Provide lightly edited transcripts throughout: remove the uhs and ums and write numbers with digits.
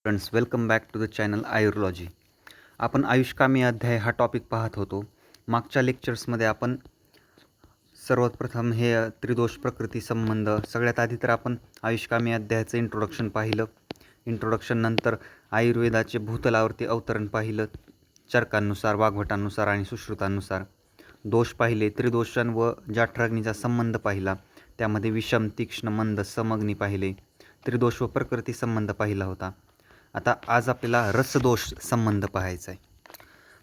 Friends, welcome back to the channel Ayurlogy. आपण आयुष्कामी अध्याय हा टॉपिक पाहत होतो. मागच्या लेक्चर्समध्ये आपण सर्वात प्रथम हे त्रिदोष प्रकृती संबंध, सगळ्यात आधी तर आपण आयुष्कामी अध्यायाचं इंट्रोडक्शन पाहिलं. इंट्रोडक्शन नंतर आयुर्वेदाचे भूतलावरती अवतरण पाहिलं, चरकांनुसार, वाग्भटांनुसार आणि सुश्रुतांनुसार. दोष पाहिले, त्रिदोषण व जाठराग्नीचा संबंध पाहिला, त्यामध्ये विषम, तीक्ष्ण, मंद, समग्नी पाहिले. त्रिदोष व प्रकृती संबंध पाहिला होता. आता आज आपल्याला रसदोष संबंध पाहायचा आहे.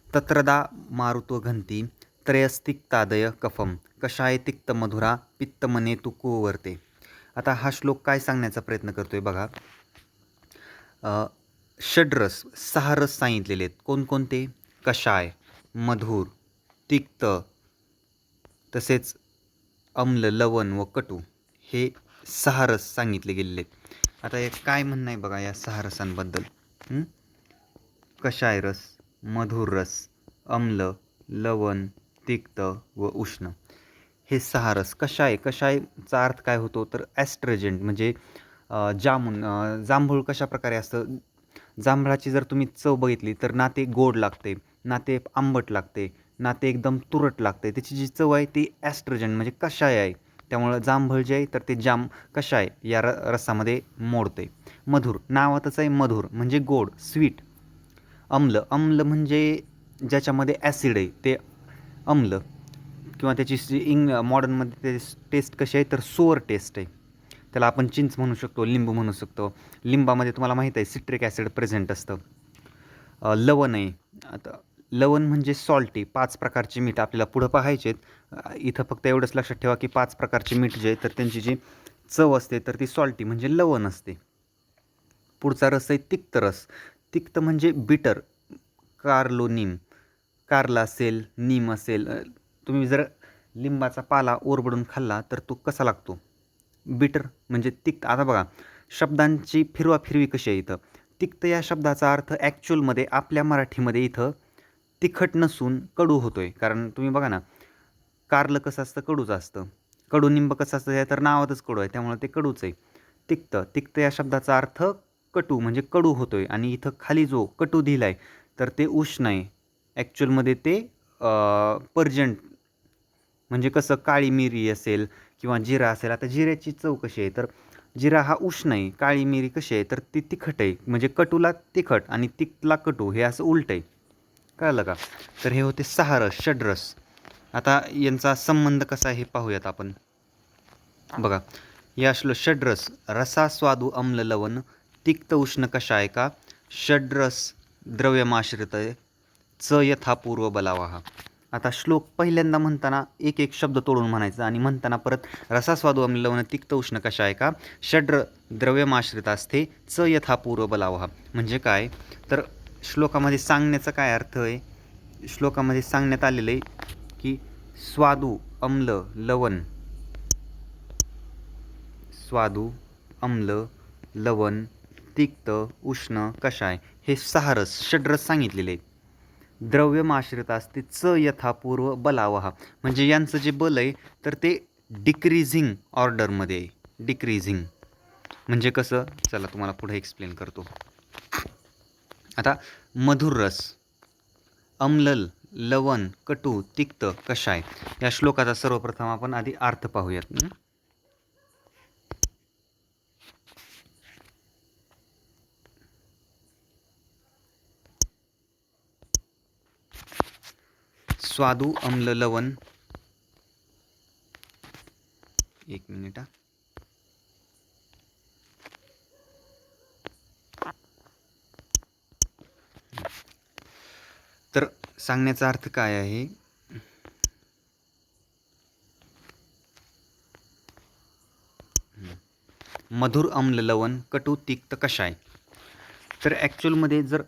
तत्रदा मारुत्वघंती त्रयस्तिक्तादय कफम कषाय तिक्त मधुरा पित्तमने तु कुवर्ते. आता हा श्लोक काय सांगण्याचा प्रयत्न करतोय बघा. षड्रस, 6 रस सांगितलेले आहेत. कोणकोणते? कषाय, मधुर, तिक्त, तसेच अम्ल, लवण व कटू, हे 6 रस सांगितले गेलेले आहेत. आता हे काय म्हणणं आहे बघा या 6 रसांबद्दल. कषाय रस, मधुर रस, अम्ल, लवण, तिक्त व उष्ण, हे 6 रस. कषायचा अर्थ काय होतो तर ॲस्ट्रजंट, म्हणजे जांभूळ कशा प्रकारे असतं. जांभळाची जर तुम्ही चव बघितली तर ना ते गोड लागते, ना ते आंबट लागते, ना ते एकदम तुरट लागते. त्याची जी चव आहे ती ॲस्ट्रजंट म्हणजे कषाय आहे. त्यामुळं जांभळ जे आहे तर ते कषाय या रसामध्ये मोडते. मधुर, नावातच आहे मधुर म्हणजे गोड, स्वीट. अम्ल म्हणजे ज्याच्यामध्ये ॲसिड आहे ते अम्ल, किंवा त्याची मॉडर्नमध्ये ते टेस्ट कशी आहे तर सोअर टेस्ट आहे. त्याला आपण चिंच म्हणू शकतो, लिंबू म्हणू शकतो. लिंबामध्ये तुम्हाला माहीत आहे सिट्रिक ॲसिड प्रेझेंट असतं. लवण आहे. आता लवण म्हणजे सॉल्टी. 5 प्रकारचे मीठ आपल्याला पुढं पाहायचे आहेत. इथं फक्त एवढंच लक्षात ठेवा की 5 प्रकारचे मीठ जे तर त्यांची जी चव असते तर ती सॉल्टी म्हणजे लवण असते. पुढचा रस आहे तिक्त रस. तिक्त म्हणजे बिटर. कारलो, कारला असेल, नीम असेल. तुम्ही जर लिंबाचा पाला ओरबडून खाल्ला तर तो कसा लागतो? बिटर म्हणजे तिक्त. आता बघा शब्दांची फिरवाफिरवी कशी आहे इथं. तिक्त या शब्दाचा अर्थ ॲक्च्युअलमध्ये आपल्या मराठीमध्ये इथं तिखट नसून कडू होतोय. कारण तुम्ही बघा ना, कारलं कसं असतं? कडूच असतं. कडुनिंब कसं असतं? हे तर नावातच कडू आहे, त्यामुळे ते कडूच आहे. तिक्त या शब्दाचा अर्थ कटू म्हणजे कडू होतोय. आणि इथं खाली जो कटू दिला आहे तर ते उष्ण आहे. ॲक्च्युअलमध्ये ते पर्जंट म्हणजे कसं, काळी मिरी असेल किंवा जिरा असेल. आता जिऱ्याची चव कशी आहे तर जिरा हा उष्ण आहे, काळी मिरी कशी आहे तर ती तिखट आहे. म्हणजे कटूला तिखट आणि तिखटला कटू, हे असं उलट आहे. कळलं का? तर हे होते 6 रस, षड्रस. आता यांचा संबंध कसा आहे हे पाहूयात आपण. बघा, या षड्रस, रसास्वादू अम्ल लवण तिक्त उष्ण कषाय का षड्रस द्रव्यमाश्रित च यथापूर्व बलावहा. आता श्लोक पहिल्यांदा म्हणताना एक एक शब्द तोडून म्हणायचा आणि म्हणताना परत रसास्वादू अम्ल लवण तिक्त उष्ण कषाय का षड्र द्रव्यमाश्रित असते च यथापूर्व बलावहा. म्हणजे काय तर श्लोकामध्ये सांगण्याचा काय अर्थ आहे? श्लोकामध्ये सांगण्यात आलेलं आहे की स्वादू, अम्ल, लवण, स्वादू, अम्ल, लवण, तिक्त, उष्ण, कषाय, हे 6 रस, षड्रस सांगितलेले आहेत. द्रव्यमाश्रित असते च यथापूर्व बलावहा, म्हणजे यांचं जे बल आहे तर ते डिक्रीजिंग ऑर्डरमध्ये आहे. डिक्रीजिंग म्हणजे कसं, चला तुम्हाला पुढे एक्सप्लेन करतो. आता मधुर रस, अम्ल, लवण, कटू, तिक्त, कषाय, या श्लोकाचा सर्वप्रथम आपण आधी अर्थ पाहूयात. स्वादू, अम्ल, लवण, एक मिनिट. तर सांगण्याचा अर्थ काय आहे? मधुर, अम्ल, लवण, कटू, तिक्त, कषाय. तर ॲक्च्युअलमध्ये जर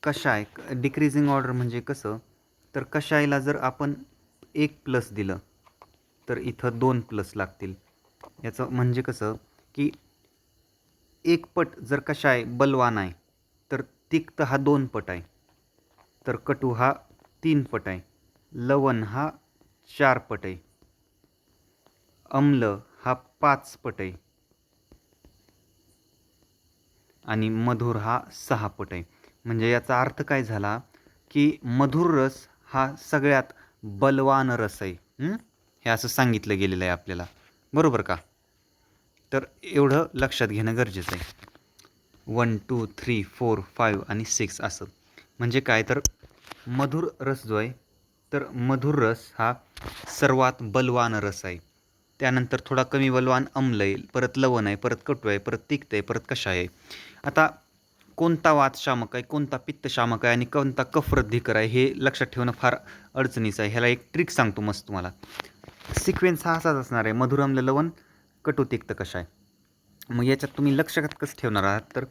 कषाय डिक्रीजिंग ऑर्डर म्हणजे कसं तर कषायला जर आपण 1+ दिलं तर इथं 2+ लागतील. याचं म्हणजे कसं की 1 पट जर कषाय बलवान आहे तर तिक्त हा 2 पट आहे, तर कटू हा 3 पट आहे, लवण हा 4 पट आहे, अम्ल हा 5 पट आहे, आणि मधुर हा 6 पट आहे. म्हणजे याचा अर्थ काय झाला की मधुर रस हा सगळ्यात बलवान रस आहे. हे असं सांगितलं गेलेलं आहे आपल्याला, बरोबर का? तर एवढं लक्षात घेणं गरजेचं आहे. 1 2 3 4 5 आणि 6 असं. म्हणजे काय तर मधुर रस जो आहे, तर मधुर रस हा सर्वात बलवान रस आहे. त्यानंतर थोडा कमी बलवान आम्ल आहे, परत लवण आहे, परत कटू आहे, परत तिखट आहे, परत कषाय आहे. आता कोणता वातशामक आहे, कोणता पित्तशामक आहे आणि कोणता कफवृद्धीकर आहे हे लक्षात ठेवणं फार अडचणीचं आहे. ह्याला एक ट्रिक सांगतो मस्त तुम्हाला. सिक्वेन्स हा असाच असणार आहे: मधुर, आम्ल, लवण, कटू, तिक्त, कषाय. मग याच्यात तुम्ही लक्षात कसं ठेवणार आहात, तर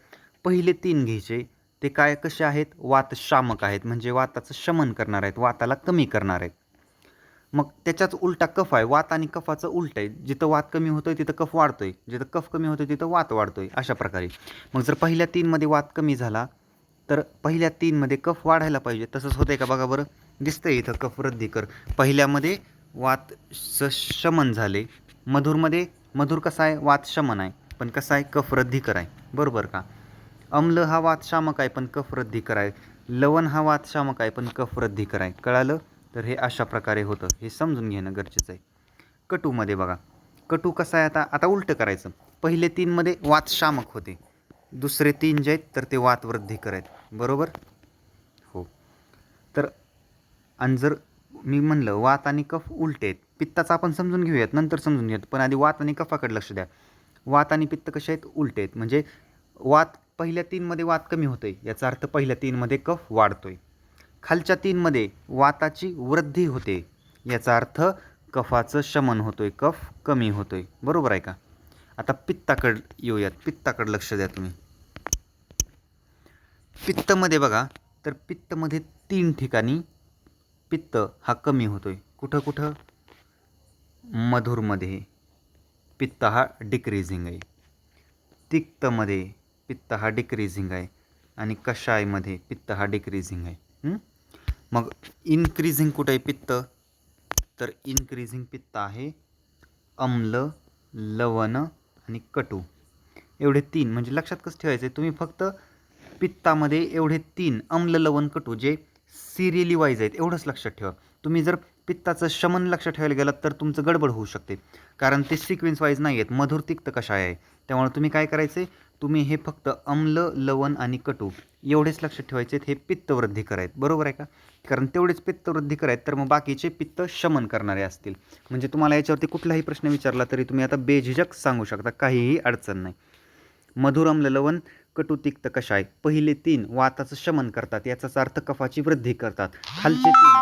पहिले 3 घ्यायचे. ते काय कसे आहेत? वातशामक आहेत, म्हणजे वाताचं शमन करणार आहेत, वाताला कमी करणार आहेत. मग त्याच्याच उलटा कफ आहे. वात आणि कफाचं उलट आहे. जिथं वात कमी होतोय तिथं कफ वाढतोय, जिथं कफ कमी होतोय तिथं वात वाढतोय, अशा प्रकारे. मग जर पहिल्या 3मध्ये वात कमी झाला तर पहिल्या 3मध्ये कफ वाढायला पाहिजे. तसंच होतंय का बघा बरं? दिसतंय इथं कफ वृद्धिकर. पहिल्यामध्ये वात शमन झाले. मधुरमध्ये मधुर कसा आहे? वात शमन आहे, पण कसा आहे? कफ वृद्धिकर आहे, बरोबर का? आम्ल हा वात शामक आहे पण कफ वृद्धिकर आहे. लवण हा वात शामक आहे पण कफ वृद्धिकर आहे. कळालं? तर हे अशा प्रकारे होतं, हे समजून घेणं गरजेचं आहे. कटूमध्ये बघा, कटू कसा आहे? आता आता उलटं करायचं. पहिले 3मध्ये वात शामक होते, दुसरे 3 जे आहेत तर ते वात वृद्धिकर आहेत, बरोबर? हो. तर आणि जर मी म्हणलं वात आणि कफ उलटे आहेत, पित्ताचं आपण समजून घेऊयात, नंतर समजून घेऊयात, पण आधी वात आणि कफाकडे लक्ष द्या. वात आणि पित्त कसे आहेत? उलटे आहेत. म्हणजे वात पहिल्या 3मध्ये वात कमी होतोय, याचा अर्थ पहिल्या 3मध्ये कफ वाढतोय. खालच्या 3मध्ये वाताची वृद्धी होते, याचा अर्थ कफाचं शमन होतोय, कफ कमी होतोय, बरोबर आहे का? आता पित्ताकडे येऊयात. पित्ताकडे लक्ष द्या तुम्ही. पित्तमध्ये बघा, तर पित्तमध्ये 3 ठिकाणी पित्त हा कमी होतोय. कुठं कुठं? मधुरमध्ये पित्त हा डिक्रीजिंग आहे, तिक्तमध्ये पित्त हा डिक्रीजिंग आहे, आणि कषायमध्ये पित्त हा डिक्रीजिंग आहे. मग इन्क्रीजिंग कुठं आहे पित्त? तर इन्क्रीजिंग पित्त आहे आम्ल, लवण आणि कटू. एवढे 3. म्हणजे लक्षात कसं ठेवायचं आहे? तुम्ही फक्त पित्तामध्ये एवढे 3 आम्ल, लवण, कटू जे सिरियली वाईज आहेत एवढंच लक्षात ठेवा. तुम्ही जर पित्ताचं शमन लक्षात ठेवायला गेलात तर तुमचं गडबड होऊ शकते, कारण ते सिक्वेन्स वाईज नाही आहेत. मधुर, तिक्त, कषाय आहे. त्यामुळे तुम्ही काय करायचे? तुम्ही हे फक्त आम्ल, लवण आणि कटू एवढेच लक्षात ठेवायचे आहेत. हे पित्तवृद्धिकर आहेत, बरोबर आहे का? कारण तेवढेच पित्तवृद्धिकर आहेत, तर मग बाकीचे पित्त शमन करणारे असतील. म्हणजे तुम्हाला याच्यावरती कुठलाही प्रश्न विचारला तरी तुम्ही आता बेझिझक सांगू शकता, काहीही अडचण नाही. मधुर, आम्ल, लवण, कटू, तिक्त, कषाय. पहिले 3 वाताचं शमन करतात, याचाच अर्थ कफाची वृद्धी करतात. खालचे 3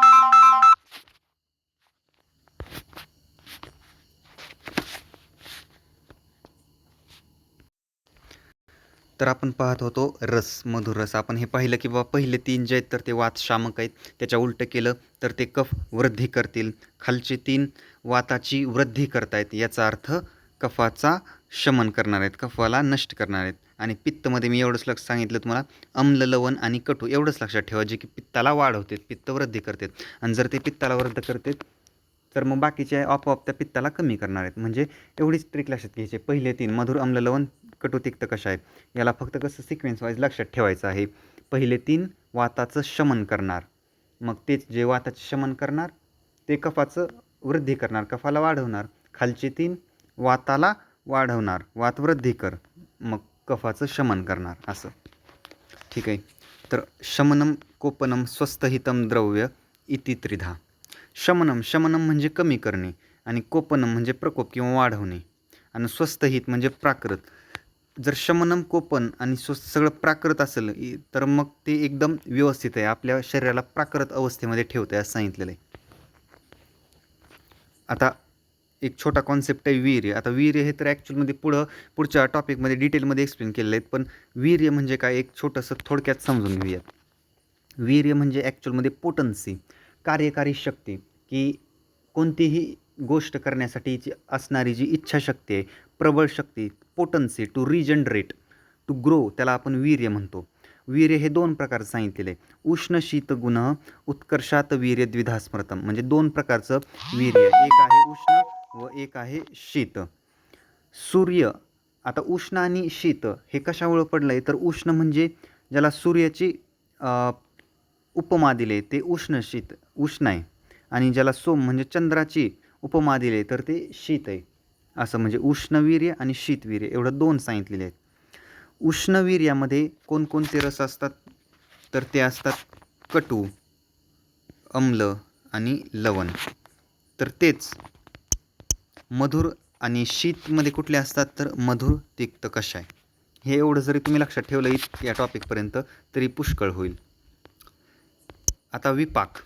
तर आपण पाहत होतो रस, मधुर रस. आपण हे पाहिलं की बाबा पहिले 3 जे आहेत तर ते वात शामक आहेत, त्याच्या उलटं केलं तर ते कफ वृद्धी करतील. खालचे 3 वाताची वृद्धी करतायत, याचा अर्थ कफाचा शमन करणार आहेत, कफाला नष्ट करणार आहेत. आणि पित्तमध्ये मी एवढंच लक्ष सांगितलं तुम्हाला, आम्ल, लवण आणि कटू एवढंच लक्षात ठेवा, जे की पित्ताला वाढवते, पित्त वृद्धी करतात. आणि जर ते पित्ताला वृद्ध करतात तर मग बाकीचे आपोआप त्या पित्ताला कमी करणार आहेत. म्हणजे एवढीच ट्रिक लक्षात घ्यायची. पहिले 3 मधुर, आम्ल, लवण, कटू, तिक्त, कषाय. याला फक्त कसं सिक्वेन्स वाईज लक्षात ठेवायचं आहे. पहिले 3 वाताचं शमन करणार, मग तेच जे वाताचं शमन करणार ते कफाचं वृद्धी करणार, कफाला वाढवणार. खालचे 3 वाताला वाढवणार, वात वृद्धी कर, मग कफाचं शमन करणार, असं. ठीक आहे. तर शमनम, कोपनम, स्वस्थहितम द्रव्य इति त्रिधा. शमनम म्हणजे कमी करणे, आणि कोपनम म्हणजे प्रकोप किंवा वाढवणे, आणि स्वस्थहित म्हणजे प्राकृत. जर शमनम, कोपन आणि सगळं प्राकृत असेल तर मग ते एकदम व्यवस्थित आहे, आपल्या शरीराला प्राकृत अवस्थेमध्ये ठेवतं आहे असं सांगितलेलं आहे. आता एक छोटा कॉन्सेप्ट आहे वीर्य. आता वीर्य हे तर ॲक्च्युअलमध्ये पुढच्या टॉपिकमध्ये डिटेलमध्ये एक्सप्लेन केलेलं आहेत, पण वीर्य म्हणजे काय एक छोटंसं थोडक्यात समजून घेऊयात. वीर्य म्हणजे ॲक्च्युअलमध्ये पोटन्सी, कार्यकारी शक्ती, की कोणतीही गोष्ट करण्यासाठीची असणारी जी इच्छाशक्ती आहे, प्रबळ शक्ती, पोटन्सी टू रिजनरेट, टू ग्रो, त्याला आपण वीर्य म्हणतो. वीर्य हे 2 प्रकारचं सांगितलेलं आहे. उष्ण शीत गुण उत्कर्षात वीर्य द्विधा स्मृतम. म्हणजे 2 प्रकारचं वीर्य, एक आहे उष्ण व एक आहे शीत. सूर्य आता उष्ण आणि शीत हे कशामुळं पडलं आहे, तर उष्ण म्हणजे ज्याला सूर्याची उपमा दिली ते उष्ण आहे, आणि ज्याला सोम म्हणजे चंद्राची उपमा दिली तर ते शीत आहे. असं म्हणजे उष्णवीर्य आणि शीतवीर्य एवढं 2 सांगितलेले आहेत. उष्णवीर्यामध्ये कोणकोणते रस असतात, तर ते असतात कटू, अम्ल आणि लवण. तर तेच मधुर आणि शीतमध्ये कुठले असतात, तर मधुर, तिक्त, कषाय. हे एवढं जरी तुम्ही लक्षात ठेवलं या टॉपिकपर्यंत तरी पुष्कळ होईल. आता विपाक.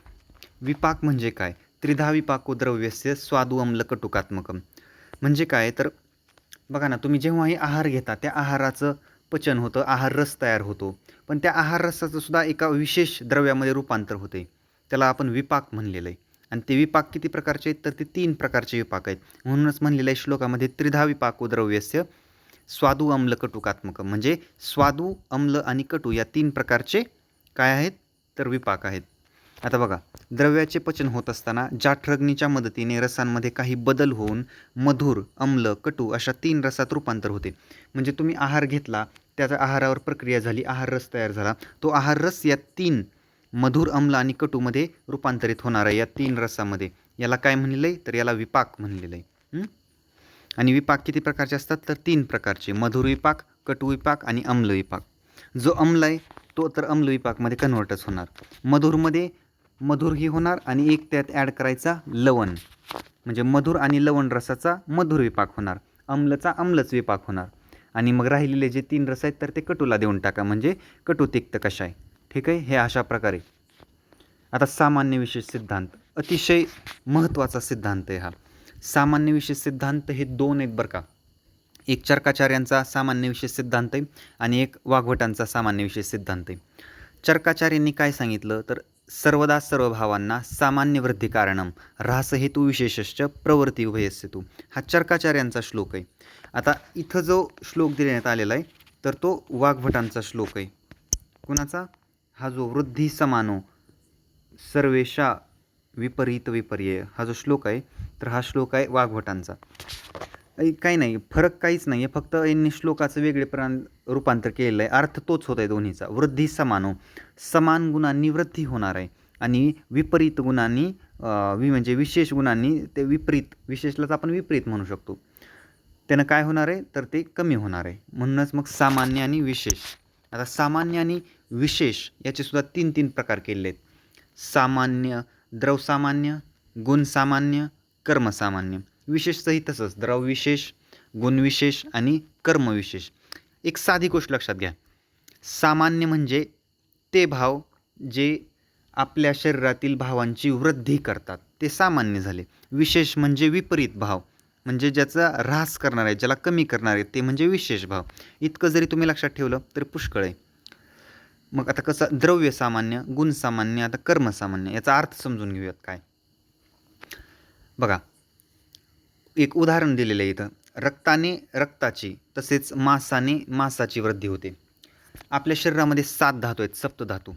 विपाक म्हणजे काय? त्रिधा विपाको द्रव्यस्य स्वादु अम्ल कटुकात्मकम. म्हणजे काय, तर बघा ना, तुम्ही जेव्हाही आहार घेता त्या आहाराचं पचन होतं, आहार रस तयार होतो, पण त्या आहार रसाचं सुद्धा एका विशेष द्रव्यामध्ये रूपांतर होते. त्याला आपण विपाक म्हणलेलं आहे. आणि ते विपाक किती प्रकारचे आहेत, तर ते 3 प्रकारचे विपाक आहेत. म्हणूनच म्हणलेलं आहे श्लोकामध्ये त्रिधा विपाको द्रव्यस्य स्वादु अम्ल कटुकात्मकम. म्हणजे स्वादू, अम्ल आणि कटू या 3 प्रकारचे काय आहेत, तर विपाक आहेत. आता बघा, द्रव्याचे पचन होत असताना जाठरग्नीच्या मदतीने रसांमध्ये काही बदल होऊन मधुर, अम्ल, कटू अशा 3 रसात रूपांतर होते. म्हणजे तुम्ही आहार घेतला, त्याचा आहारावर प्रक्रिया झाली, आहार रस तयार झाला, तो आहार रस या 3 मधुर, अम्ल आणि कटूमध्ये रूपांतरित होणार आहे. या 3 रसामध्ये याला काय म्हणलेलं आहे, तर याला विपाक म्हणलेलं आहे. आणि विपाक किती प्रकारचे असतात, तर 3 प्रकारचे: मधुर विपाक, कटू विपाक आणि अम्ल विपाक. जो अम्ल आहे तो तर अम्ल विपाकमध्ये कन्व्हर्टच होणार. मधुरमध्ये मधुरही होणार आणि एक त्यात ॲड करायचा लवण, म्हणजे मधुर आणि लवण रसाचा मधुर विपाक होणार, अम्लचा अम्लच विपाक होणार. आणि मग राहिलेले जे 3 रस आहेत तर ते कटूला देऊन टाका, म्हणजे कटू, तिक्त, कषाय. ठीक आहे, हे अशा प्रकारे. आता सामान्य विशेष सिद्धांत, अतिशय महत्त्वाचा सिद्धांत आहे हा. सामान्य विशेष सिद्धांत हे 2 आहेत बरं का. एक चरकाचार्यांचा सामान्य विशेष सिद्धांत आहे आणि एक वाघवटांचा सामान्य विशेष सिद्धांत आहे. चरकाचार्यांनी काय सांगितलं, तर सर्वदा सर्व भावांना सामान्य वृद्धी कारणम ऱ्हासहेतू विशेषश्च प्रवृत्ती उभयस्यतु. हा चरकाचार्यांचा श्लोक आहे. आता इथं जो श्लोक देण्यात आलेला आहे तर तो वाघभटांचा श्लोक आहे. कुणाचा? हा जो वृद्धी समानो सर्वेशा विपरीत विपर्यय हा जो श्लोक आहे तर हा श्लोक आहे वाघभटांचा. काही नाही, फरक काहीच नाही आहे, फक्त यांनी श्लोकाचं वेगळेपण रूपांतर केलेलं आहे. अर्थ तोच होत आहे दोन्हीचा. वृद्धी समानो, समान गुणांनी वृद्धी होणार आहे, आणि विपरीत गुणांनी म्हणजे विशेष गुणांनी ते विपरीत, विशेषलाच आपण विपरीत म्हणू शकतो, त्यानं काय होणार आहे, तर ते कमी होणार आहे. म्हणूनच मग सामान्य आणि विशेष. आता सामान्य आणि विशेष याचे सुद्धा 3 प्रकार केलेले आहेत. सामान्य, द्रवसामान्य, गुणसामान्य, कर्मसामान्य. विशेषचंही तसंच, द्रवविशेष, गुणविशेष आणि कर्मविशेष. एक साधी गोष्ट लक्षात घ्या, सामान्य म्हणजे ते भाव जे आपल्या शरीरातील भावांची वृद्धी करतात ते सामान्य झाले. विशेष म्हणजे विपरीत भाव, म्हणजे ज्याचा ऱ्हास करणार आहे, ज्याला कमी करणार आहे, ते म्हणजे विशेष भाव. इतकं जरी तुम्ही लक्षात ठेवलं तर पुष्कळ आहे. मग आता कसं, द्रव्य सामान्य, गुणसामान्य, आता कर्मसामान्य, याचा अर्थ समजून घेऊयात काय. बघा, एक उदाहरण दिलेलं आहे इथं. रक्ताने रक्ताची तसेच मांसाने मांसाची वृद्धी होते. आपल्या शरीरामध्ये 7 धातू आहेत, सप्तधातू.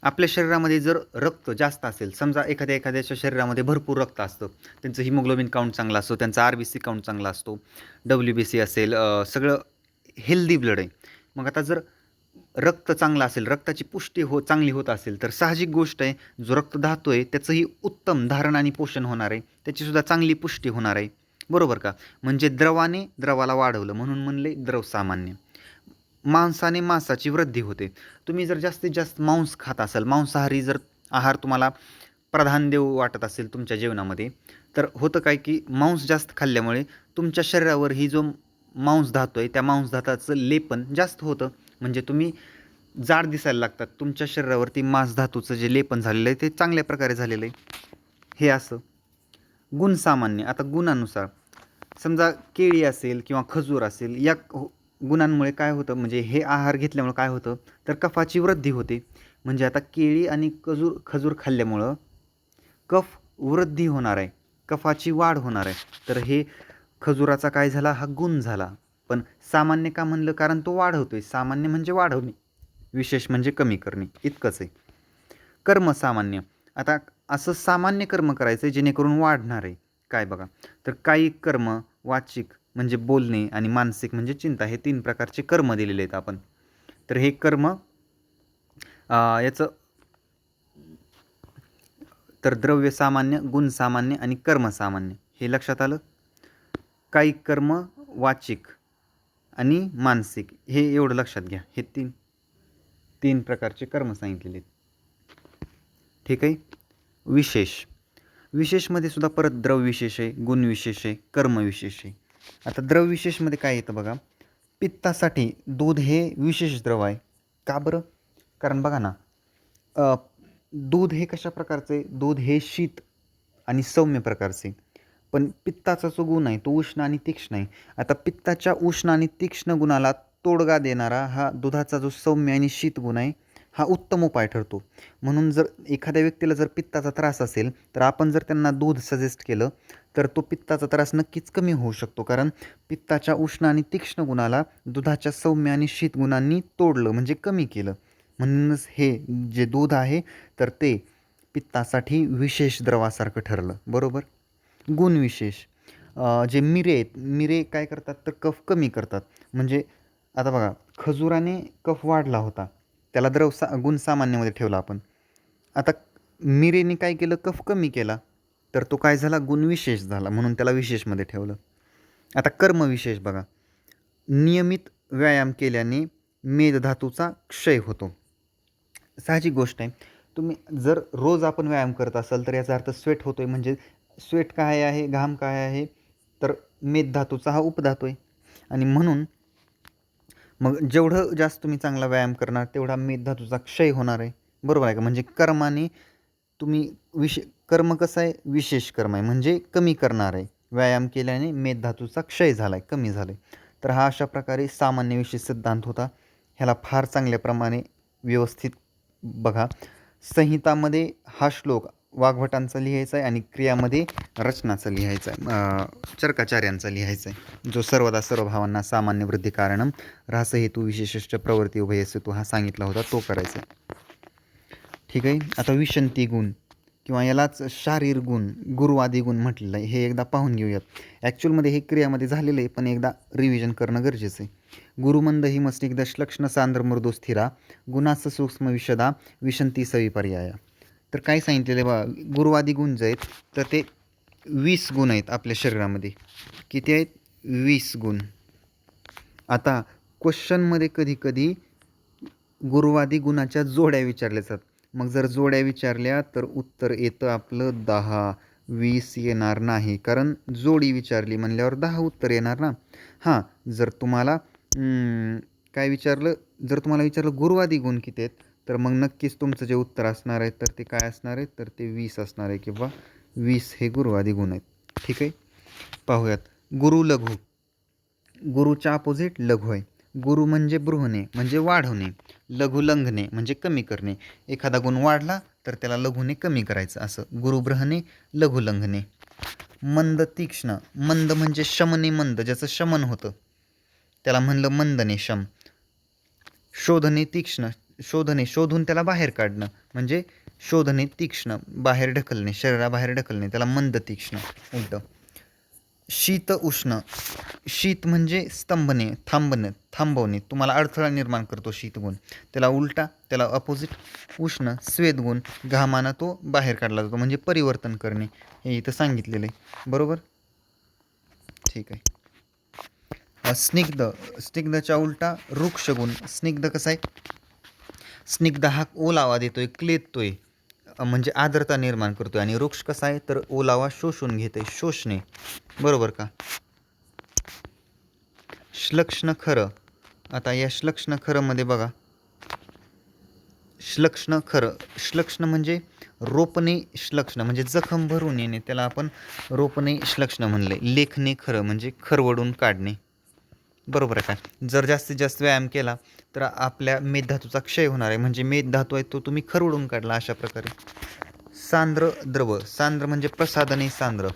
आपल्या शरीरामध्ये जर रक्त जास्त असेल, समजा एखाद्याच्या शरीरामध्ये भरपूर रक्त असतं, त्यांचं हिमोग्लोबिन काउंट चांगला असतो, त्यांचा RBC काउंट चांगला असतो, WBC असेल, सगळं हेल्दी ब्लड आहे. मग आता जर रक्त चांगलं असेल, रक्ताची पुष्टी चांगली होत असेल, तर साहजिक गोष्ट आहे, जो रक्तधातू आहे त्याचंही उत्तम धारण आणि पोषण होणार आहे, त्याचीसुद्धा चांगली पुष्टी होणार आहे. बरोबर का? म्हणजे द्रवाने द्रवाला वाढवलं म्हणून म्हणले द्रव सामान्य. मांसाने मांसाची वृद्धी होते. तुम्ही जर जास्तीत जास्त मांस खात असाल, मांसाहारी जर आहार तुम्हाला प्रधान देऊ वाटत असेल तुमच्या जेवणामध्ये, तर होतं काय की मांस जास्त खाल्ल्यामुळे तुमच्या शरीरावर ही जो मांसधातू आहे त्या मांसधाताचं लेपन जास्त होतं, म्हणजे तुम्ही जाड दिसायला लागतात. तुमच्या शरीरावरती मांसधातूचं जे लेपन झालेलं आहे ते चांगल्या प्रकारे झालेलं आहे. हे असं. गुणसामान्य, आता गुणानुसार समजा केळी असेल किंवा खजूर असेल, या गुणांमुळे काय होतं, म्हणजे हे आहार घेतल्यामुळे काय होतं, तर कफाची वृद्धी होते. म्हणजे आता केळी आणि खजूर खाल्ल्यामुळं कफ वृद्धी होणार आहे, कफाची वाढ होणार आहे. तर हे खजुराचा काय झाला, हा गुण झाला. पण सामान्य का म्हणलं, कारण तो वाढवतोय. सामान्य म्हणजे वाढवणे, विशेष म्हणजे कमी करणे, इतकंच आहे. कर्मसामान्य, आता असं सामान्य कर्म करायचं जेणेकरून वाढणार आहे. काय बघा, तर काही कर्म वाचिक म्हणजे बोलणे आणि मानसिक म्हणजे चिंता, हे 3 प्रकारचे कर्म दिलेले आहेत आपण. तर हे कर्म याचं तर द्रव्य सामान्य, गुण सामान्य आणि कर्म सामान्य हे लक्षात आलं. काही कर्म वाचिक आणि मानसिक हे एवढं लक्षात घ्या. हे तीन प्रकारचे कर्म सांगितलेले आहेत. ठीक आहे. विशेषमध्ये सुद्धा परत द्रवविशेष आहे, गुणविशेष आहे, कर्मविशेष आहे. आता द्रवविशेषमध्ये काय येतं बघा, पित्तासाठी दूध हे विशेष द्रव आहे. का बरं? कारण बघा ना, दूध हे कशा प्रकारचं आहे? दूध हे शीत आणि सौम्य प्रकारचे, पण पित्ताचा जो गुण आहे तो उष्ण आणि तीक्ष्ण आहे. आता पित्ताच्या उष्ण आणि तीक्ष्ण गुणाला तोडगा देणारा हा दुधाचा जो सौम्य आणि शीत गुण आहे हा उत्तम उपाय ठरतो. म्हणून जर एखाद्या व्यक्तीला जर पित्ताचा त्रास असेल तर आपण जर त्यांना दूध सजेस्ट केलं तर तो पित्ताचा त्रास नक्कीच कमी होऊ शकतो. कारण पित्ताच्या उष्ण आणि तीक्ष्ण गुणाला दुधाच्या सौम्य आणि शीत गुणांनी तोडलं म्हणजे कमी केलं. म्हणूनच हे जे दूध आहे तर ते पित्तासाठी विशेष द्रवासारखं ठरलं. बरोबर. गुणविशेष जे मिरे आहेत, मिरे काय करतात तर कफ कमी करतात. म्हणजे आता बघा, खजुराने कफ वाढला होता, त्याला गुण सामान्यमध्ये ठेवला आपण. आता मिरेने काय केलं, कफ कमी केला, तर तो काय झाला, गुणविशेष झाला, म्हणून त्याला विशेषमध्ये ठेवलं. आता कर्मविशेष बघा, नियमित व्यायाम केल्याने मेदधातूचा क्षय होतो. साहजिक गोष्ट आहे. तुम्ही जर रोज आपण व्यायाम करत असाल तर याचा अर्थ स्वेट होतोय. म्हणजे स्वेट काय आहे, घाम काय आहे, तर मेदधातूचा हा उपधातू आहे. आणि म्हणून मग जेवढं जास्त तुम्ही चांगला व्यायाम करणार तेवढा मेदधातूचा क्षय होणार आहे. बरोबर आहे का? म्हणजे कर्माने तुम्ही कर्म कसं आहे, विशेष कर्म आहे म्हणजे कमी करणार आहे. व्यायाम केल्याने मेदधातूचा क्षय झाला आहे, कमी झाला आहे. तर हा अशा प्रकारे सामान्य विशेष सिद्धांत होता. ह्याला फार चांगल्या प्रमाणे व्यवस्थित बघा. संहितामध्ये हा श्लोक वाग्भटांचा लिहायचा आहे आणि क्रियामध्ये रचनाचा लिहायचा आहे, चरकाचार्यांचा लिहायचा आहे. जो सर्वदा सर्व भावांना सामान्य वृद्धी कारणम ऱ्हासहेतू विशेषश्च प्रवृत्ती उभयसेतू हा सांगितला होता, तो करायचा आहे. ठीक आहे. आता विशंती गुण किंवा यालाच शारीर गुण, गुरुवादी गुण म्हटलेलं आहे. हे एकदा पाहून घेऊयात. ॲक्च्युअलमध्ये हे क्रियामध्ये झालेलं आहे, पण एकदा रिव्हिजन करणं गरजेचं आहे. गुरुमंद ही मस्निग्ध श्लक्ष्ण सांद्र मृदू स्थिरा गुणास सूक्ष्म विशदा विशंती सविपर्याया. तर काय सांगितलेलं आहे बघा, गुरुवादी गुण जे आहेत तर ते 20 गुण आहेत आपल्या शरीरामध्ये. किती आहेत? 20 गुण. आता क्वेश्चनमध्ये कधी गुरुवादी गुणाच्या जोड्या विचारल्या जातात. मग जर जोड्या विचारल्या तर उत्तर येतं आपलं 10. 20 येणार नाही, कारण जोडी विचारली म्हणल्यावर 10 उत्तर येणार ना. हां, जर तुम्हाला काय विचारलं, जर तुम्हाला विचारलं गुरुवादी गुण किती आहेत, तर मग नक्कीच तुमचं जे उत्तर असणार आहे तर ते काय असणार आहे, तर ते 20 असणार आहे किंवा 20 हे गुरुवादी गुण आहेत. ठीक आहे. पाहूयात. गुरु लघु, गुरुच्या अपोजिट लघु आहे. गुरु म्हणजे बृहणे म्हणजे वाढवणे, लघु लंघने म्हणजे कमी करणे. एखादा गुण वाढला तर त्याला लघुने कमी करायचं, असं गुरु बृहणे लघु लंघने. मंद तीक्ष्ण, मंद म्हणजे शमने मंद, ज्याचं शमन होतं त्याला म्हणलं मंदने शम. शोधणे तीक्ष्ण, शोधून त्याला बाहेर काढणं म्हणजे शोधणे तीक्ष्ण, बाहेर ढकलणे, शरीराबाहेर ढकलणे, त्याला मंद तीक्ष्ण उलट. शीत उष्ण, शीत म्हणजे स्तंभने, थांबवणे, तुम्हाला अडथळा निर्माण करतो शीतगुण, त्याला उलटा, त्याला अपोजिट उष्ण. स्वेदगुण, घामानं तो बाहेर काढला जातो म्हणजे परिवर्तन करणे, हे इथं सांगितलेलं आहे. बरोबर. ठीक आहे. स्निग्ध, स्निग्धच्या उलटा वृक्षगुण. स्निग्ध कसा आहे, स्निग्ध हा ओलावा देतोय, क्लेतोय म्हणजे आर्द्रता निर्माण करतोय. आणि वृक्ष कसा आहे तर ओलावा शोषून घेते, शोषणे. बरोबर का. श्लक्ष्ण खरं. आता या श्लक्ष्ण खरंमध्ये बघा, श्लक्ष्ण खरं, श्लक्ष्ण म्हणजे रोपणे, श्लक्ष्ण म्हणजे जखम भरून येणे, त्याला आपण रोपणे श्लक्ष्ण म्हणले. लेखणे खरं म्हणजे खरवडून काढणे. बरोबर आहे का. जर जास्तीत जास्त व्यायाम केला तर आपल्या मेदधातूचा क्षय होणार आहे, म्हणजे मेदधातू आहे तो तुम्ही खरवडून काढला अशा प्रकारे. सांद्र द्रव, सांद्र म्हणजे प्रसाधने सांद्र,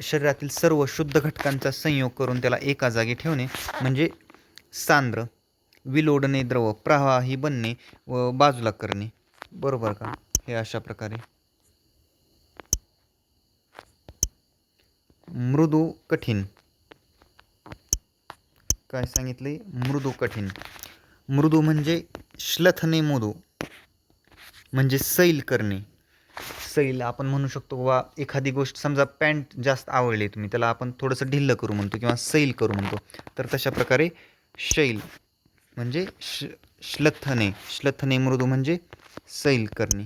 शरीरातील सर्व शुद्ध घटकांचा संयोग करून त्याला एका जागी ठेवणे म्हणजे सांद्र. विलोडणे द्रव, प्रवाही बनणे व बाजूला करणे. बरोबर का. हे अशा प्रकारे. मृदू कठीण, काय सांगितले? मृदू कठीण. मृदू म्हणजे श्लथने मृदू म्हणजे सैल करणे. सैल आपण म्हणू शकतो बाबा, एखादी गोष्ट समजा पॅन्ट जास्त आवडली तुम्ही त्याला आपण थोडंसं ढिल्लं करू म्हणतो किंवा सैल करू म्हणतो. तर तशा प्रकारे शैल म्हणजे श्लथने मृदू म्हणजे सैल करणे.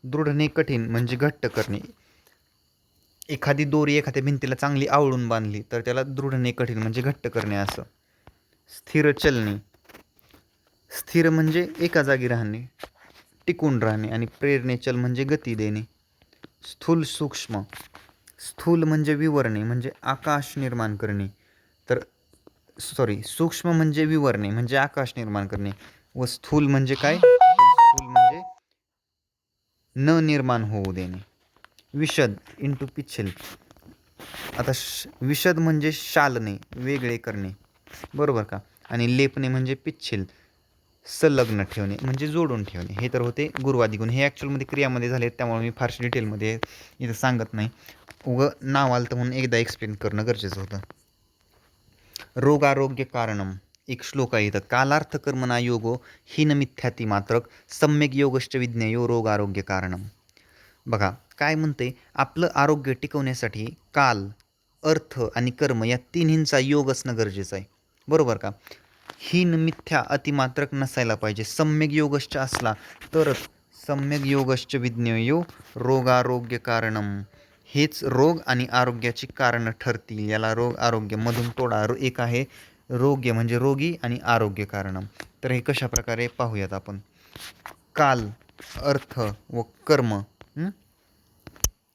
दृढने कठीण म्हणजे घट्ट करणे. एखादी दोरी एखाद्या भिंतीला चांगली आवळून बांधली तर त्याला दृढने कठीण म्हणजे घट्ट करणे असं. स्थिर चलने. स्थिर म्हणजे एका जागी राहणे, टिकून राहणे. आणि प्रेरणेचल म्हणजे गती देणे. स्थूल सूक्ष्म. स्थूल म्हणजे विवरणे म्हणजे आकाश निर्माण करणे. तर सूक्ष्म म्हणजे विवरणे म्हणजे आकाश निर्माण करणे. व स्थूल म्हणजे काय? स्थूल म्हणजे न निर्माण होऊ देणे. विशद इंटू पिच्छल. आता विशद म्हणजे शालने वेगळे करणे, बरोबर का? आणि लेपणे म्हणजे पिच्छल संलग्न ठेवणे म्हणजे जोडून ठेवणे. हे तर होते गुरुवादी गुण. हे ॲक्च्युअलमध्ये क्रियामध्ये झाले त्यामुळे मी फारशी डिटेलमध्ये इथं सांगत नाही. नाव आलं तर म्हणून एकदा एक्सप्लेन करणं गरजेचं होतं. रोगारोग्य कारणम. एक श्लोक आहे इथं. कालार्थ कर्मणा योगो हीन मिथ्याती मात्रक सम्यक योगश्च विज्ञेयो रोगारोग्य कारणम. बघा काय म्हणते, आपलं आरोग्य टिकवण्यासाठी काल, अर्थ आणि कर्म या तिन्हींचा योग असणं गरजेचं आहे, बरोबर का? हीन मिथ्या अतिमात्रक नसायला पाहिजे. सम्यक योगश्च असला तरच सम्यक योगश्च विज्ञेयो रोगारोग्य कारणम. हेच रोग आणि आरोग्याची कारणं ठरतील. याला रोग आरोग्य मधून तोडा. एक आहे रोग्य म्हणजे रोगी आणि आरोग्य कारणम. तर हे कशा प्रकारे पाहूयात आपण. काल, अर्थ व कर्म.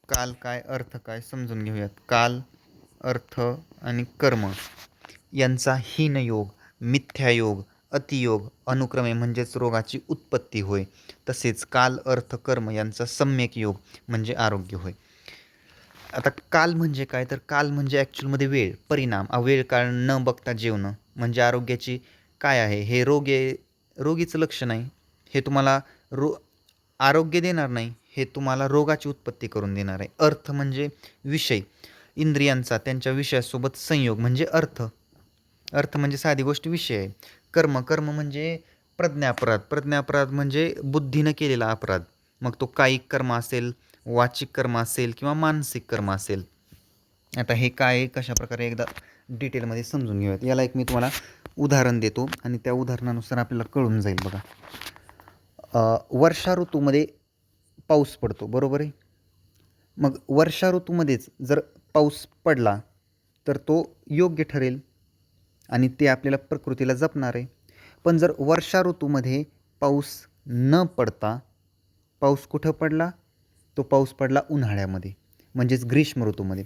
काल काय, अर्थ काय समजून घेऊयात. काल, अर्थ आणि कर्म यांचा हीनयोग, मिथ्यायोग, अतियोग अनुक्रमे म्हणजेच रोगाची उत्पत्ती होय. तसेच काल, अर्थ, कर्म यांचा सम्यक योग म्हणजे आरोग्य होय. आता काल म्हणजे काय? तर काल म्हणजे ॲक्च्युअलमध्ये वेळ, परिणाम. वेळ काळ न बघता जेवणं म्हणजे आरोग्याची काय आहे? हे रोगीचं लक्षण आहे. हे तुम्हाला आरोग्य देणार नाही, हे तुम्हाला रोगाची उत्पत्ती करून देणार आहे. अर्थ म्हणजे विषय, इंद्रियांचा त्यांच्या विषयासोबत संयोग म्हणजे अर्थ. अर्थ म्हणजे साधी गोष्ट विषय आहे. कर्म म्हणजे प्रज्ञापराध म्हणजे बुद्धीनं केलेला अपराध. मग तो कायिक कर्म असेल, वाचिक कर्म असेल किंवा मानसिक कर्म असेल. आता हे काय कशा प्रकारे एकदा डिटेलमध्ये समजून घेऊयात. याला एक मी तुम्हाला उदाहरण देतो आणि त्या उदाहरणानुसार आपल्याला कळून जाईल. बघा, वर्षा ऋतूमध्ये पाऊस पडतो, बरोबर आहे? मग वर्षा ऋतूमध्येच जर पाऊस पडला तर तो योग्य ठरेल आणि ते आपल्याला प्रकृतीला जपणार आहे. पण जर वर्षा ऋतूमध्ये पाऊस न पडता, पाऊस कुठं पडला? तो पाऊस पडला उन्हाळ्यामध्ये म्हणजेच ग्रीष्म ऋतूमध्ये.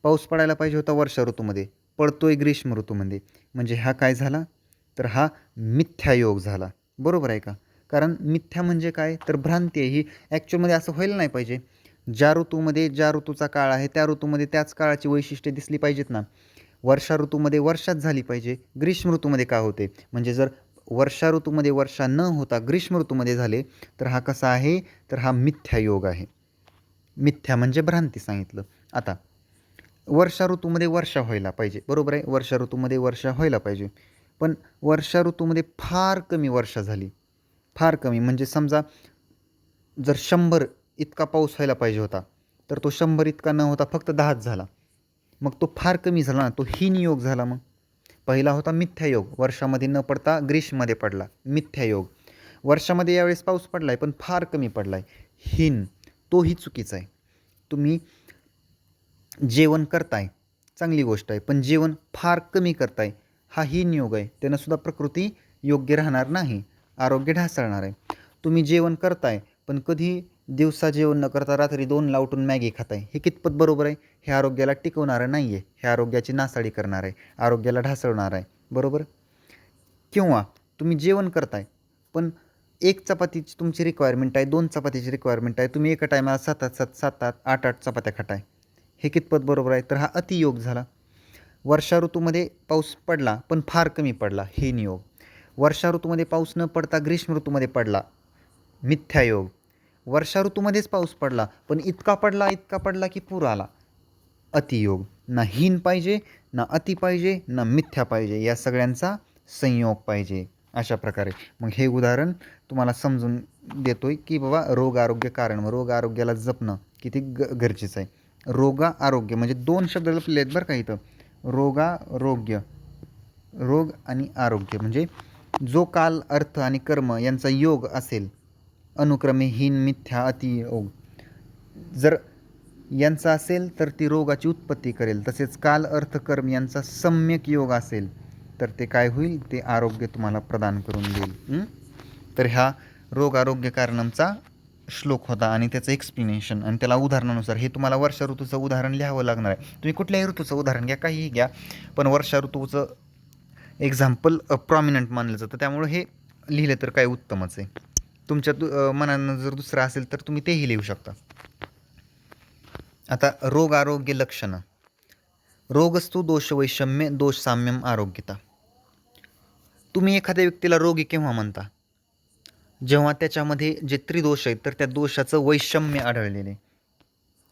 पाऊस पडायला पाहिजे होता वर्षा ऋतूमध्ये, पडतोय ग्रीष्म ऋतूमध्ये. म्हणजे हा काय झाला? तर हा मिथ्यायोग झाला, बरोबर आहे का? कारण मिथ्या म्हणजे काय? तर भ्रांती आहे. ही ॲक्च्युअलमध्ये असं व्हायला नाही पाहिजे. ज्या ऋतूमध्ये ज्या ऋतूचा काळ आहे त्या ऋतूमध्ये त्याच काळाची वैशिष्ट्ये दिसली पाहिजेत ना. वर्षा ऋतूमध्ये वर्षाच झाली पाहिजे. ग्रीष्म ऋतूमध्ये का होते? म्हणजे जर वर्षा ऋतूमध्ये वर्षा न होता ग्रीष्म ऋतूमध्ये झाले तर हा कसा आहे? तर हा मिथ्यायोग आहे. मिथ्या म्हणजे भ्रांती सांगितलं. आता वर्षा ऋतूमध्ये वर्षा व्हायला पाहिजे, बरोबर आहे? वर्षा ऋतूमध्ये वर्षा व्हायला पाहिजे, पण वर्षा ऋतूमध्ये फार कमी वर्षा झाली. फार कमी म्हणजे समजा जर 100 इतका पाऊस व्हायला पाहिजे होता तर तो 100 इतका न होता फक्त 10च झाला. मग तो फार कमी झाला ना, तो हीनयोग झाला. मग पहिला होता मिथ्यायोग, वर्षामध्ये न पडता ग्रीष्ममध्ये पडला, मिथ्यायोग. वर्षामध्ये यावेळेस पाऊस पडला आहे पण फार कमी पडला आहे, हीन. तोही चुकीचा आहे. तुम्ही जेवण करताय, चांगली गोष्ट आहे, पण जेवण फार कमी करताय, हा हीनयोग आहे. त्यानं सुद्धा प्रकृती योग्य राहणार नाही, आरोग्य ढासळणार आहे. तुम्ही जेवण करताय पण कधी दिवसा जेवण न करता रात्री 2ला उठून मॅगी खाताय, हे कितपत बरोबर आहे? हे आरोग्याला टिकवणारं नाही आहे, हे आरोग्याची नासाडी करणार आहे, आरोग्याला ढासळणार आहे, बरोबर? किंवा तुम्ही जेवण करताय पण 1 चपातीची तुमची रिक्वायरमेंट आहे, 2 चपातीची रिक्वायरमेंट आहे, तुम्ही एका टायमाला 7-8, 8-8 चपात्या खाताय, हे कितपत बरोबर आहे? तर हा अतियोग झाला. वर्षा ऋतूमध्ये पाऊस पडला पण फार कमी पडला, हीनयोग. वर्षा ऋतूमध्ये पाऊस न पडता ग्रीष्म ऋतूमध्ये पडला, मिथ्यायोग. वर्षा ऋतूमध्येच पाऊस पडला पण इतका पडला की पूर आला, अतियोग. ना हीन पाहिजे, ना अति पाहिजे, ना मिथ्या पाहिजे, या सगळ्यांचा संयोग पाहिजे. अशा प्रकारे मग हे उदाहरण तुम्हाला समजून देतोय की बाबा रोग आरोग्य कारण, रोग आरोग्याला जपणं किती गरजेचं आहे. रोगा आरोग्य म्हणजे दोन शब्द लपलेले आहेत बरं का इथं. रोगारोग्य, रोग आणि आरोग्य म्हणजे जो काल, अर्थ आणि कर्म यांचा योग असेल, अनुक्रमे हीन, मिथ्या, अतियोग जर यांचा असेल तर ती रोगाची उत्पत्ती करेल. तसेच काल, अर्थ, कर्म यांचा सम्यक योग असेल तर ते काय होईल, ते आरोग्य तुम्हाला प्रदान करून देईल. तर ह्या रोग आरोग्य कारणमचा श्लोक होता आणि त्याचं एक्सप्लेनेशन आणि त्याला उदाहरणानुसार हे तुम्हाला वर्षा ऋतूचं उदाहरण लिहावं लागणार आहे. तुम्ही कुठल्याही ऋतूचं उदाहरण घ्या, काहीही घ्या, पण वर्षा ऋतूचं एक्झाम्पल प्रॉमिनंट मानलं जातं, त्यामुळे हे लिहिलं तर काय उत्तमच आहे. तुमच्या मनानं जर दुसरं असेल तर तुम्ही तेही लिहू शकता. आता रोग आरोग्य लक्षणं. रोगस्तु दोष वैषम्य दोष साम्यम आरोग्यता. तुम्ही एखाद्या व्यक्तीला रोगी केव्हा म्हणता, जेव्हा त्याच्यामध्ये जे त्रिदोष आहेत तर त्या दोषाचं वैषम्य आढळलेले.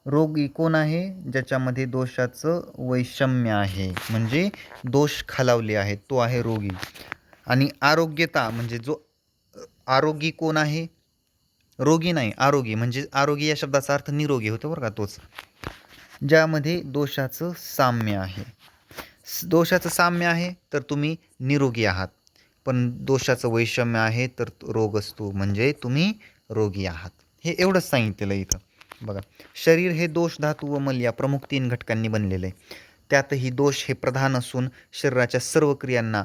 रोगी कोण आहे, ज्याच्यामध्ये दोषाचं वैषम्य आहे म्हणजे दोष खालावले आहेत, तो आहे रोगी. आणि आरोग्यता म्हणजे जो आरोगी कोण आहे, रोगी नाही आरोगी, म्हणजे आरोगी या शब्दाचा अर्थ निरोगी होतो बरं का, तोच ज्यामध्ये दोषाचं साम्य आहे. दोषाचं साम्य आहे तर तुम्ही निरोगी आहात, पण दोषाचं वैषम्य आहे तर रोग असतो म्हणजे तुम्ही रोगी आहात. हे एवढंच सांगितलेलं इथं. बघा, शरीर हे दोष, धातू व मल या प्रमुख 3 घटकांनी बनलेलं आहे. त्यातही दोष हे प्रधान असून शरीराच्या सर्व क्रियांना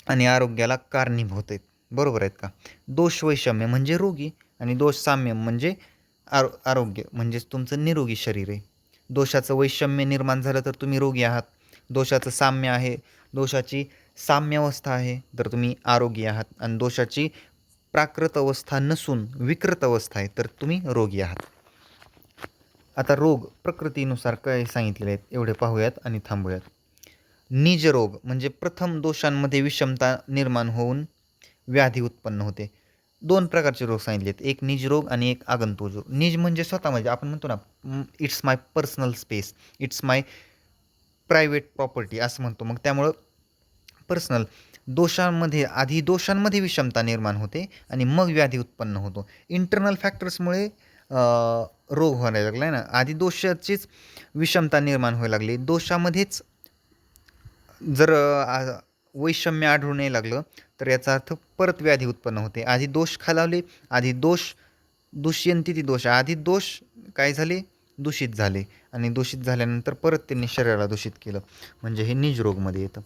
आणि आरोग्याला कारणीभूत आहेत. बरोबर आहेत का. दोष वैषम्य म्हणजे रोगी आणि दोष साम्य म्हणजे आरोग्य म्हणजेच तुमचं निरोगी शरीर आहे. दोषाचं वैषम्य निर्माण झालं तर तुम्ही रोगी आहात. दोषाचं साम्य आहे, दोषाची साम्य अवस्था आहे तर तुम्ही आरोगी आहात. आणि दोषाची प्राकृत अवस्था नसून विकृत अवस्था आहे तर तुम्ही रोगी आहात. आता रोग प्रकृतीनुसार काय सांगितलेले आहेत एवढे पाहूयात आणि थांबूयात. निज रोग म्हणजे प्रथम दोषांमध्ये विषमता निर्माण होऊन व्याधी उत्पन्न होते. 2 प्रकारचे रोग सांगितले आहेत, एक निज रोग आणि एक आगंतुक रोग. निज म्हणजे स्वतः, म्हणजे आपण म्हणतो ना it's my personal space, it's my private property असं म्हणतो. मग त्यामुळं पर्सनल दोषांमध्ये विषमता निर्माण होते आणि मग व्याधी उत्पन्न होतो. इंटरनल फॅक्टर्समुळे रोग व्हायला लागला आहे ना. आधी दोषाचीच विषमता निर्माण व्हायला लागली, दोषामध्येच जर वैषम्य आढळून यायला लागलं तर याचा अर्थ परत व्याधी उत्पन्न होते. आधी दोष खालावले, आधी दुष्यंती ती दोष, आधी दोष काय झाले, दूषित झाले आणि दूषित झाल्यानंतर परत त्यांनी शरीराला दूषित केलं, म्हणजे हे निज रोगमध्ये येतं.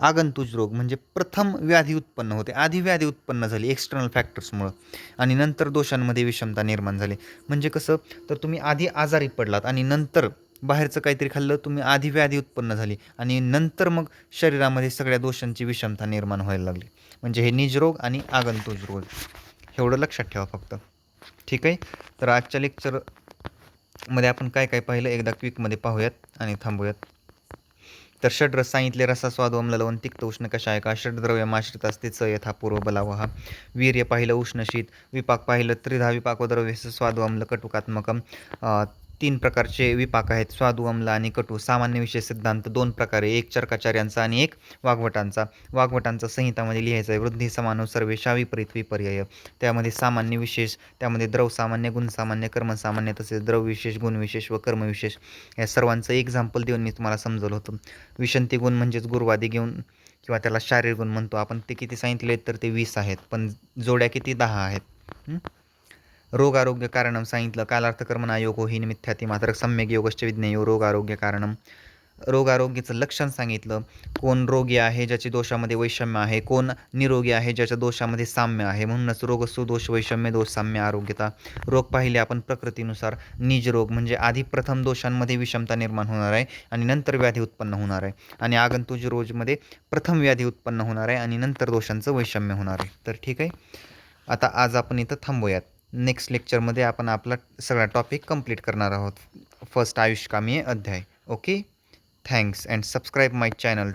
आगंतुक रोग म्हणजे प्रथम व्याधी उत्पन्न होते, आधी व्याधी उत्पन्न झाली एक्सटर्नल फॅक्टर्समुळं आणि नंतर दोषांमध्ये विषमता निर्माण झाली. म्हणजे कसं, तर तुम्ही आधी आजारी पडलात आणि नंतर बाहेरचं काहीतरी खाल्लं, तुम्ही आधी व्याधी उत्पन्न झाली आणि नंतर मग शरीरामध्ये सगळ्या दोषांची विषमता निर्माण व्हायला लागली. म्हणजे हे निज रोग आणि आगंतुक रोग, एवढं लक्षात ठेवा फक्त. ठीक आहे. तर आजच्या लेक्चरमध्ये आपण काय काय पाहिलं एकदा क्विकमध्ये पाहूयात आणि थांबूयात. तर षड्रस सांगितले, रसा, स्वाद, अम्ल, लवण, तिक्त, उष्ण, कषायका. षड्द्रव्यमाश्रित असते, च यथा पूर्व बलावह. वीर्य पाहिलं, उष्ण, शीत. विपाक पाहिलं, त्रिधा विपाक व द्रव्य स्वादू अम्ल कटुकात्मकम. 3 प्रकारचे विपाक आहेत, स्वादू, अम्ल आणि कटू. सामान्य विषय सिद्धांत 2 प्रकारे, एक चरकाचार्यांचा आणि एक वाग्भटांचा. वाग्भटांचा संहितामध्ये लिहायचा आहे, वृद्धी समानो सर्वेशा विपरीत विपर्यय. त्यामध्ये सामान्य विशेष, त्यामध्ये द्रव सामान्य, गुण सामान्य, कर्म सामान्य, तसेच द्रव विशेष, गुण विशेष व कर्म विशेष या सर्वांचं एक्झाम्पल देऊन मी तुम्हाला समजवलं होतं. विषंती गुण म्हणजेच गुरुवादी घेऊन किंवा त्याला शारीर गुण म्हणतो आपण, ते किती सांगितले आहेत तर ते 20 आहेत, पण जोड्या किती 10 आहेत. रोग आरोग्य कारणम सांगितलं, कालार्थ कर्मणा योगो हि मिथ्याती मात्र सम्यक योगश्च विज्ञेयो रोग आरोग्य कारणम. रोग आरोग्याचं लक्षण सांगितलं, कोण रोगी आहे ज्याची दोषामध्ये वैषम्य आहे, कोण निरोगी आहे ज्याच्या दोषामध्ये साम्य आहे. म्हणूनच रोगस्तु दोष वैषम्य दोष साम्य आरोग्यता. रोग पाहिले आपण प्रकृतीनुसार. निज रोग म्हणजे आधी प्रथम दोषांमध्ये विषमता निर्माण होणार आहे आणि नंतर व्याधी उत्पन्न होणार आहे. आणि आगंतुक रोगमध्ये प्रथम व्याधी उत्पन्न होणार आहे आणि नंतर दोषांचं वैषम्य होणार आहे. तर ठीक आहे, आता आज आपण इथं थांबूयात. नेक्स्ट लेक्चरमध्ये आपण आपला सगळा टॉपिक कंप्लीट करणार आहोत, फर्स्ट आयुष्कामीय अध्याय. Okay, thanks and subscribe my channel.